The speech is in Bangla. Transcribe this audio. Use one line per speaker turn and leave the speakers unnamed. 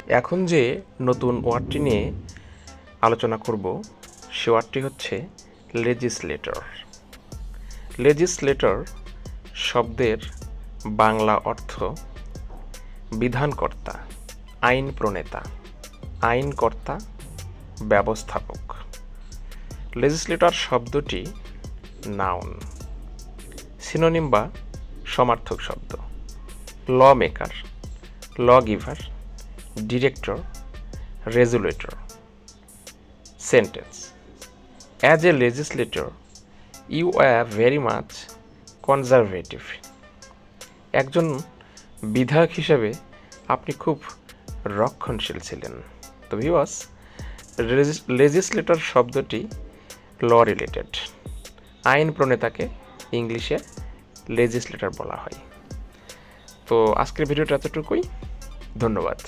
এখন যে নতুন ওয়ার্ডটি নিয়ে আলোচনা করব সে ওয়ার্ডটি হচ্ছে লেজিসলেটর। লেজিসলেটর শব্দের বাংলা অর্থ বিধানকর্তা, আইন প্রণেতা, আইনকর্তা, ব্যবস্থাপক। লেজিসলেটর শব্দটি নাউন, সিনোনিম বা সমার্থক শব্দ। Law maker, law giver, director, regulator. Sentence: As a legislator, you were very much conservative. একজন বিধায়ক হিসেবে আপনি খুব রক্ষণশীল ছিলেন। তো ভিউয়ার্স, লেজিসলেটর শব্দটি ল রিলেটেড। আইন প্রণেতাকে ইংলিশে লেজিসলেটর বলা হয়। তো আজকের ভিডিওটা এতটুকুই। ধন্যবাদ।